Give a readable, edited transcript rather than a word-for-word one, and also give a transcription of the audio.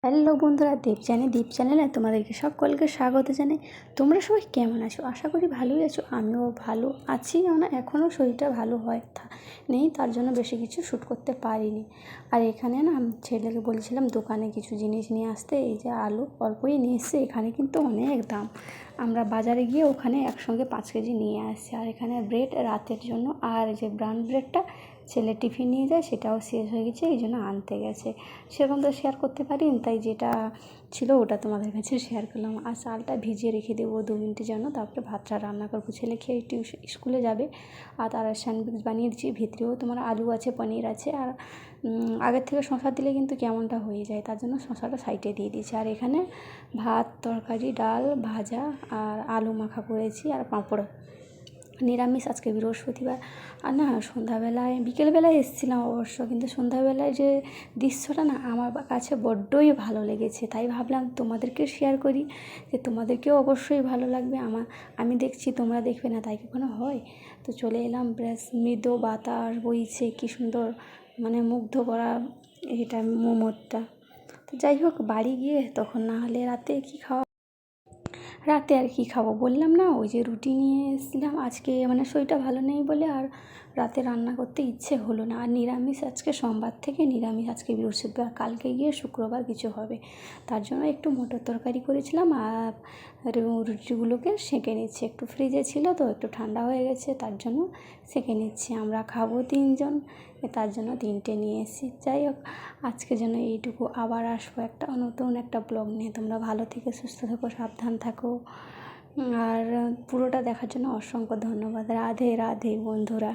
Hello বন্ধুরা, দীপ চ্যানেলে তোমাদেরকে সকলকে স্বাগত জানাই। তোমরা সবাই কেমন আছো? আশা করি ভালোই আছো। আমিও ভালো আছি, এখনও শরীরটা ভালো নেই, তার জন্য বেশি কিছু শ্যুট করতে পারিনি। আর এখানে না ছেলেকে বলেছিলাম দোকানে কিছু জিনিস নিয়ে আসতে। এই যে আলু অল্পই নিয়ে এসছে, এখানে কিন্তু অনেক দাম। আমরা বাজারে গিয়ে ওখানে একসঙ্গে 5 কেজি নিয়ে আসছি। আর এখানে ব্রেড রাতের জন্য, আর যে ব্রাউন ব্রেডটা ছেলে টিফিন নিয়ে যায় সেটাও শেষ হয়ে গেছে, এই জন্য আনতে গেছে। সেরকম তো শেয়ার করতে পারিনি, তাই যেটা ছিল ওটা তোমাদের কাছে শেয়ার করলাম। আর চালটা ভিজিয়ে রেখে দেবো 2 মিনিটের জন্য, তারপরে ভাতটা রান্না করবো। ছেলে খেয়ে স্কুলে যাবে। আর তারা স্যান্ডউইচ বানিয়ে দিচ্ছি, ভিতরেও তোমার আলু আছে, পনির আছে। আর আগের থেকে শশা দিলে কিন্তু কেমনটা হয়ে যায়, তার জন্য শশাটা সাইডে দিয়ে দিয়েছি। আর এখানে ভাত, তরকারি, ডাল, ভাজা আর আলু মাখা করেছি, আর পাঁপড়। নিরামিষ আজকে বৃহস্পতিবার। আর না সন্ধ্যাবেলায় বিকেলবেলায় এসেছিলাম অবশ্য, কিন্তু সন্ধ্যাবেলায় যে দৃশ্যটা না আমার কাছে বড্ডই ভালো লেগেছে, তাই ভাবলাম তোমাদেরকে শেয়ার করি, যে তোমাদেরকেও অবশ্যই ভালো লাগবে। আমি দেখছি, তোমরা দেখবে না, তাই কখনো হয়? তো চলে এলাম, বেশ মৃদু বাতাস বইছে, কী সুন্দর, মুগ্ধ করা এটা মোমোটা। তো যাই হোক, বাড়ি গিয়ে তখন না হলে রাতে আর কি খাবো, বললাম না ওই যে রুটি নিয়ে এসেছিলাম। আজকে শরীরটা ভালো নেই বলে আর রাতে রান্না করতে ইচ্ছে হলো না। আর নিরামিষ, আজকে সোমবার থেকে নিরামিষ, আজকে বৃহস্পতিবার, কালকে গিয়ে শুক্রবার কিছু হবে। তার জন্য একটু মটর তরকারি করেছিলাম, আর রুটিগুলোকে সেঁকে নিচ্ছি। একটু ফ্রিজে ছিল তো, একটু ঠান্ডা হয়ে গেছে, তার জন্য সেঁকে নিচ্ছি। আমরা খাবো 3 জন, তার জন্য 3টে নিয়ে এসেছি। যাই হোক, আজকের জন্য এইটুকু। আবার আসবো নতুন একটা ব্লগ নিয়ে। তোমরা ভালো থেকে সুস্থ থেকো, সাবধান থাকো। আর পুরোটা দেখার জন্য অসংখ্য ধন্যবাদ। রাধে রাধে বন্ধুরা।